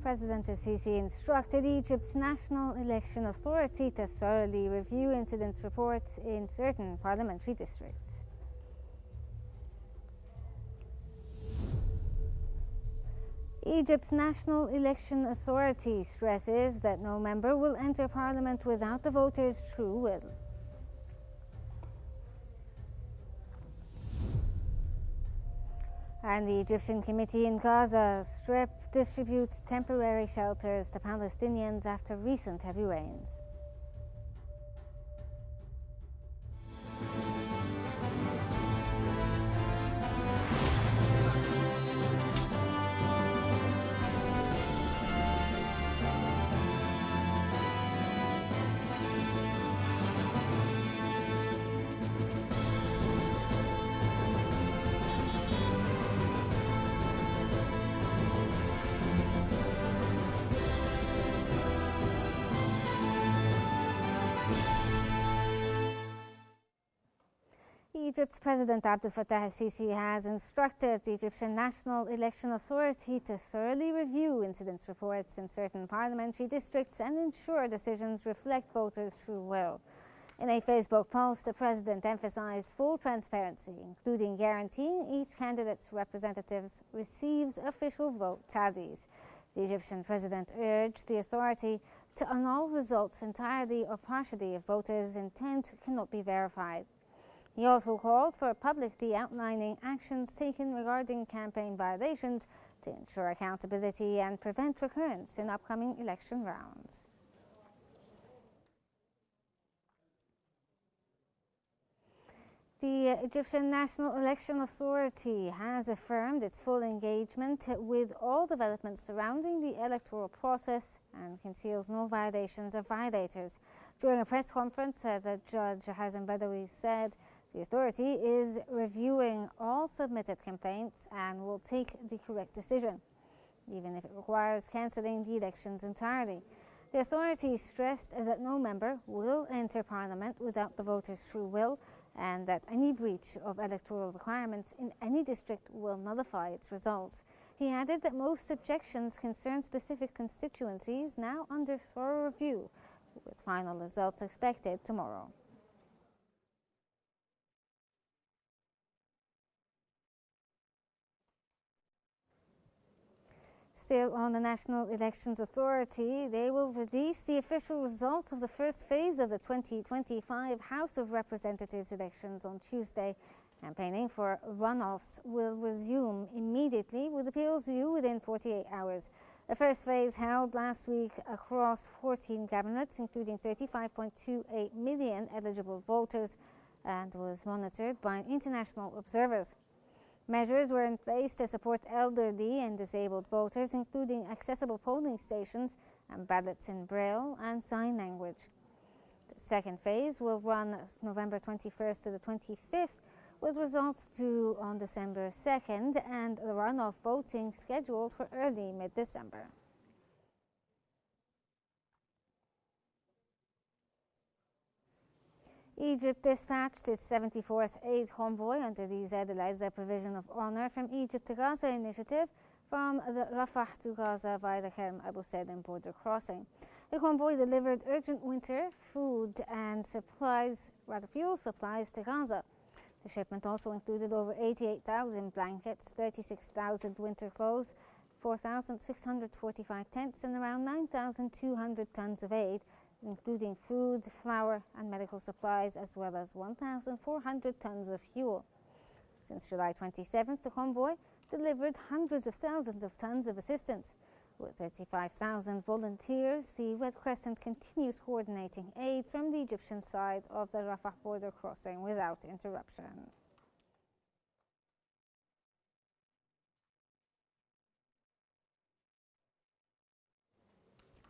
President Sisi instructed Egypt's National Election Authority to thoroughly review incident reports in certain parliamentary districts. Egypt's National Election Authority stresses that no member will enter parliament without the voters' true will. And the Egyptian Committee in Gaza Strip distributes temporary shelters to Palestinians after recent heavy rains. Egypt's President Abdel Fattah al-Sisi has instructed the Egyptian National Election Authority to thoroughly review incident reports in certain parliamentary districts and ensure decisions reflect voters' true will. In a Facebook post, the president emphasized full transparency, including guaranteeing each candidate's representatives receives official vote tallies. The Egyptian president urged the authority to annul results entirely or partially if voters' intent cannot be verified. He also called for publicly outlining actions taken regarding campaign violations to ensure accountability and prevent recurrence in upcoming election rounds. The Egyptian National Election Authority has affirmed its full engagement with all developments surrounding the electoral process and conceals no violations or violators. During a press conference, the judge Hazem Badawi said the authority is reviewing all submitted complaints and will take the correct decision, even if it requires cancelling the elections entirely. The authority stressed that no member will enter parliament without the voters' true will and that any breach of electoral requirements in any district will nullify its results. He added that most objections concern specific constituencies now under thorough review, with final results expected tomorrow. Still on the National Elections Authority, they will release the official results of the first phase of the 2025 House of Representatives elections on Tuesday. Campaigning for runoffs will resume immediately, with appeals due within 48 hours. The first phase held last week across 14 cabinets, including 35.28 million eligible voters, and was monitored by international observers. Measures were in place to support elderly and disabled voters, including accessible polling stations and ballots in Braille and sign language. The second phase will run November 21st to the 25th, with results due on December 2nd and the runoff voting scheduled for early mid-December. Egypt dispatched its 74th aid convoy under the Zaid al-Izza Provision of Honor from Egypt to Gaza initiative from the Rafah to Gaza via the Kerem Abu Salim border crossing. The convoy delivered urgent winter food and fuel supplies to Gaza. The shipment also included over 88,000 blankets, 36,000 winter clothes, 4,645 tents, and around 9,200 tons of aid, including food, flour, and medical supplies, as well as 1,400 tons of fuel. Since July 27th, the convoy delivered hundreds of thousands of tons of assistance. With 35,000 volunteers, the Red Crescent continues coordinating aid from the Egyptian side of the Rafah border crossing without interruption.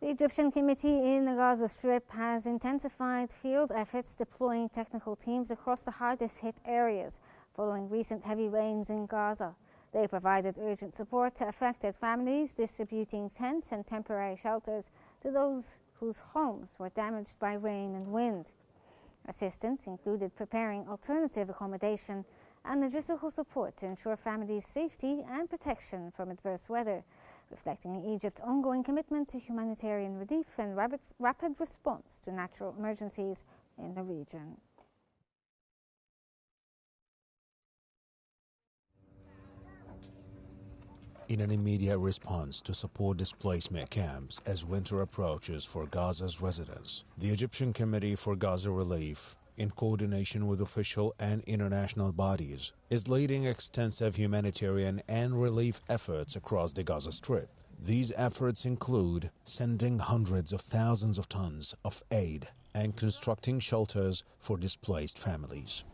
The Egyptian Committee in the Gaza Strip has intensified field efforts, deploying technical teams across the hardest hit areas following recent heavy rains in Gaza. They provided urgent support to affected families, distributing tents and temporary shelters to those whose homes were damaged by rain and wind. Assistance included preparing alternative accommodation and logistical support to ensure families' safety and protection from adverse weather. reflecting Egypt's ongoing commitment to humanitarian relief and rapid response to natural emergencies in the region. In an immediate response to support displacement camps as winter approaches for Gaza's residents, the Egyptian Committee for Gaza Relief, in coordination with official and international bodies, is leading extensive humanitarian and relief efforts across the Gaza Strip. These efforts include sending hundreds of thousands of tons of aid and constructing shelters for displaced families.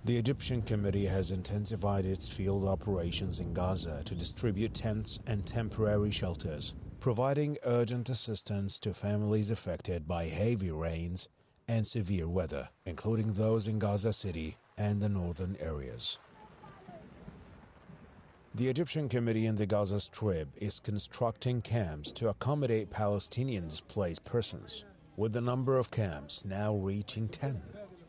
The Egyptian Committee has intensified its field operations in Gaza to distribute tents and temporary shelters, providing urgent assistance to families affected by heavy rains and severe weather, including those in Gaza City and the northern areas. The Egyptian Committee in the Gaza Strip is constructing camps to accommodate Palestinian displaced persons, with the number of camps now reaching 10.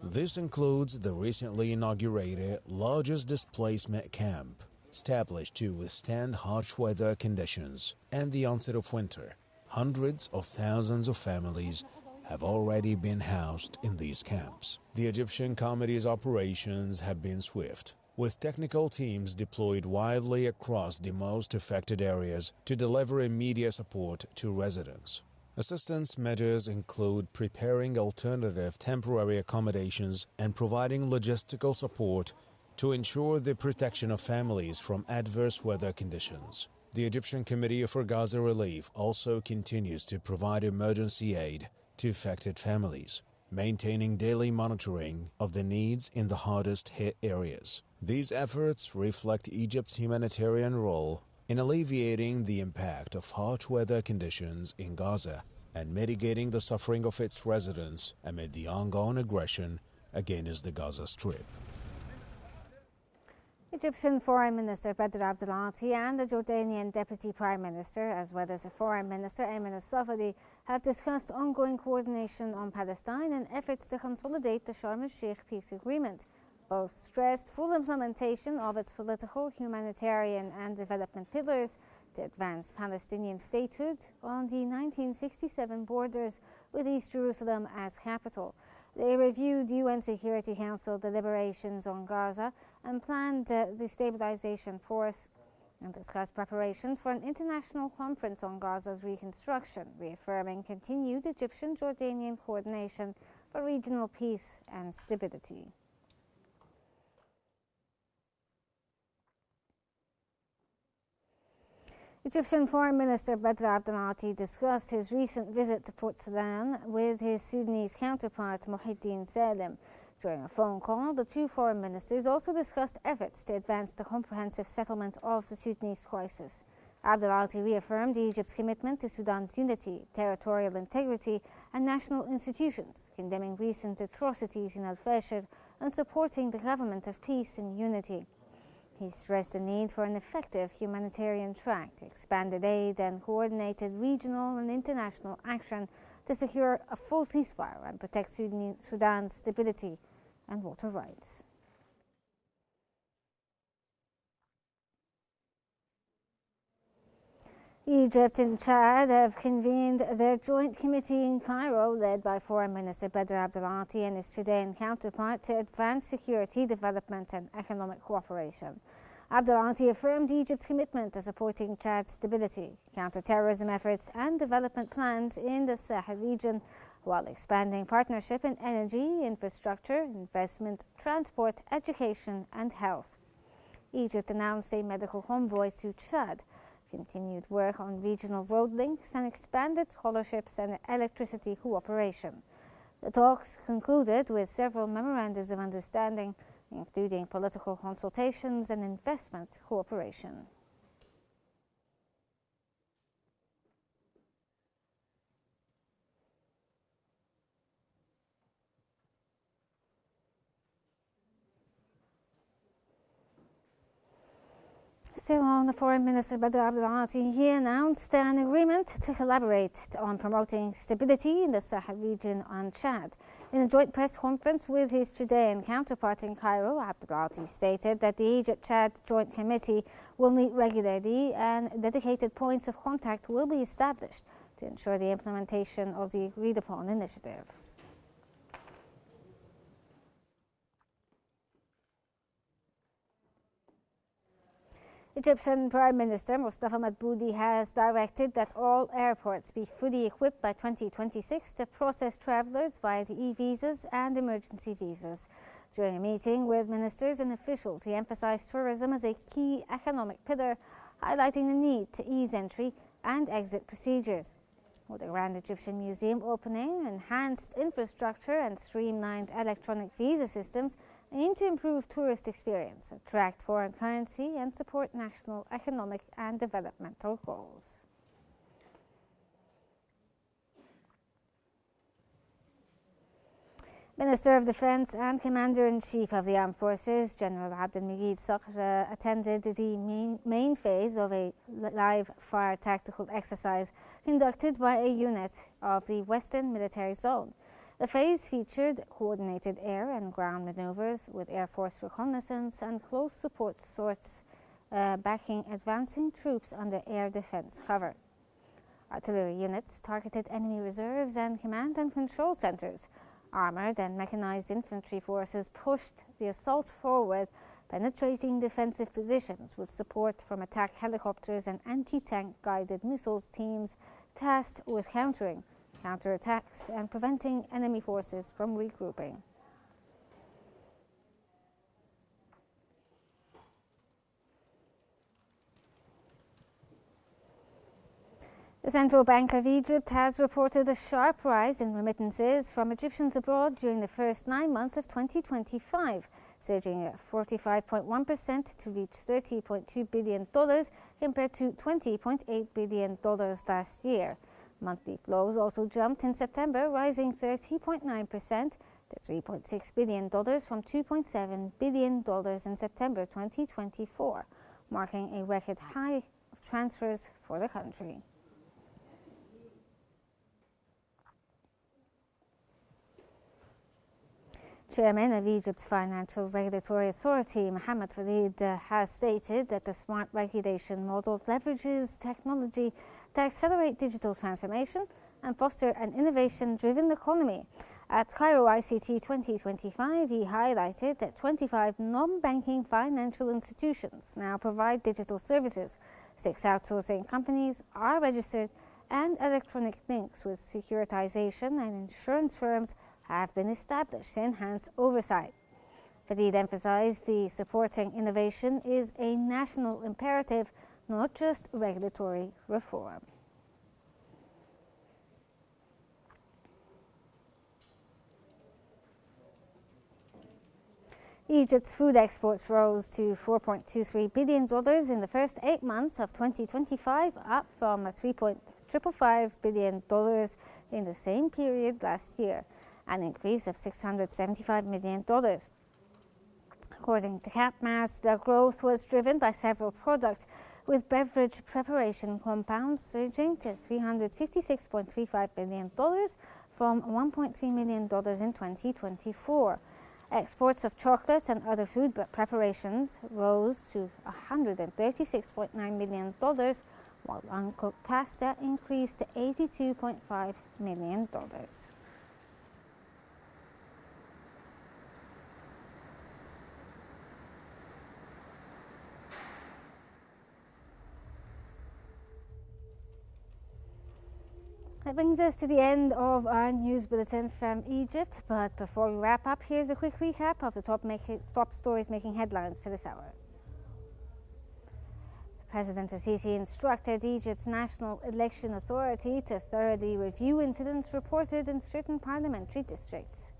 This includes the recently inaugurated largest displacement camp, established to withstand harsh weather conditions and the onset of winter. Hundreds of thousands of families have already been housed in these camps. The Egyptian Committee's operations have been swift, with technical teams deployed widely across the most affected areas to deliver immediate support to residents. Assistance measures include preparing alternative temporary accommodations and providing logistical support to ensure the protection of families from adverse weather conditions. The Egyptian Committee for Gaza Relief also continues to provide emergency aid to affected families, maintaining daily monitoring of the needs in the hardest hit areas. These efforts reflect Egypt's humanitarian role in alleviating the impact of harsh weather conditions in Gaza and mitigating the suffering of its residents amid the ongoing aggression against the Gaza Strip. Egyptian Foreign Minister Badr Abdulati and the Jordanian Deputy Prime Minister, as well as the Foreign Minister Ayman al-Safadi, have discussed ongoing coordination on Palestine and efforts to consolidate the Sharm el-Sheikh peace agreement. Both stressed full implementation of its political, humanitarian and development pillars to advance Palestinian statehood on the 1967 borders with East Jerusalem as capital. They reviewed UN Security Council deliberations on Gaza and planned destabilization force and discussed preparations for an international conference on Gaza's reconstruction, reaffirming continued Egyptian-Jordanian coordination for regional peace and stability. Egyptian Foreign Minister Badr Abdulati discussed his recent visit to Port Sudan with his Sudanese counterpart Muhyiddin Salim. During a phone call, the two foreign ministers also discussed efforts to advance the comprehensive settlement of the Sudanese crisis. Abdulati reaffirmed Egypt's commitment to Sudan's unity, territorial integrity and national institutions, condemning recent atrocities in Al-Fashir and supporting the government of peace and unity. He stressed the need for an effective humanitarian track, expanded aid and coordinated regional and international action to secure a full ceasefire and protect Sudan's stability and water rights. Egypt and Chad have convened their joint committee in Cairo, led by Foreign Minister Badr Abdulati and his Chilean counterpart, to advance security, development and economic cooperation. Abdulati affirmed Egypt's commitment to supporting Chad's stability, counter-terrorism efforts and development plans in the Sahel region, while expanding partnership in energy, infrastructure, investment, transport, education and health. Egypt announced a medical convoy to Chad, continued work on regional road links and expanded scholarships and electricity cooperation. The talks concluded with several memorandums of understanding, including political consultations and investment cooperation. Still on the Foreign Minister Badr Abdulati, he announced an agreement to collaborate on promoting stability in the Sahel region on Chad. In a joint press conference with his Chilean counterpart in Cairo, Abdulati stated that the Egypt-Chad Joint Committee will meet regularly and dedicated points of contact will be established to ensure the implementation of the agreed-upon initiatives. Egyptian Prime Minister Mustafa Madbouli has directed that all airports be fully equipped by 2026 to process travelers via the e-visas and emergency visas. During a meeting with ministers and officials, he emphasized tourism as a key economic pillar, highlighting the need to ease entry and exit procedures. With the Grand Egyptian Museum opening, enhanced infrastructure and streamlined electronic visa systems aim to improve tourist experience, attract foreign currency, and support national economic and developmental goals. Minister of Defense and Commander-in-Chief of the Armed Forces, General Abdelmajid Sakr, attended the main phase of a live-fire tactical exercise conducted by a unit of the Western Military Zone. The phase featured coordinated air and ground maneuvers with Air Force reconnaissance and close support sorts backing advancing troops under air defense cover. Artillery units targeted enemy reserves and command and control centers. Armored and mechanized infantry forces pushed the assault forward, penetrating defensive positions with support from attack helicopters and anti-tank guided missiles teams tasked with counterattacks and preventing enemy forces from regrouping. The Central Bank of Egypt has reported a sharp rise in remittances from Egyptians abroad during the first 9 months of 2025, surging at 45.1% to reach $30.2 billion compared to $20.8 billion last year. Monthly flows also jumped in September, rising 30.9% to $3.6 billion from $2.7 billion in September 2024, marking a record high of transfers for the country. Chairman of Egypt's Financial Regulatory Authority, Mohammed Farid, has stated that the smart regulation model leverages technology to accelerate digital transformation and foster an innovation-driven economy. At Cairo ICT 2025, he highlighted that 25 non-banking financial institutions now provide digital services. 6 outsourcing companies are registered, and electronic links with securitization and insurance firms have been established to enhance oversight. Farid emphasized the supporting innovation is a national imperative, not just regulatory reform. Egypt's food exports rose to $4.23 billion in the first 8 months of 2025, up from $3.555 billion in the same period last year, an increase of $675 million. According to CapMass, the growth was driven by several products, with beverage preparation compounds surging to $356.35 billion from $1.3 million in 2024. Exports of chocolates and other food preparations rose to $136.9 million, while uncooked pasta increased to $82.5 million. That brings us to the end of our news bulletin from Egypt. But before we wrap up, here's a quick recap of the top stories making headlines for this hour. President Sisi instructed Egypt's National Election Authority to thoroughly review incidents reported in certain parliamentary districts.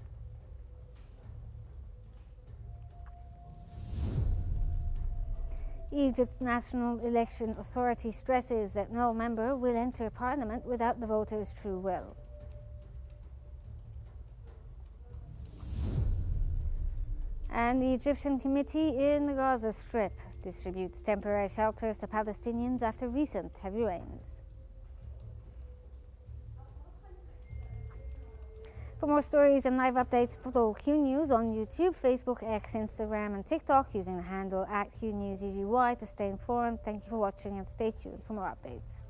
Egypt's National Election Authority stresses that no member will enter parliament without the voters' true will. And the Egyptian committee in the Gaza Strip distributes temporary shelters to Palestinians after recent heavy rains. For more stories and live updates, follow Qnews on YouTube, Facebook, X, Instagram, and TikTok using the handle @QNewsEGY to stay informed. Thank you for watching and stay tuned for more updates.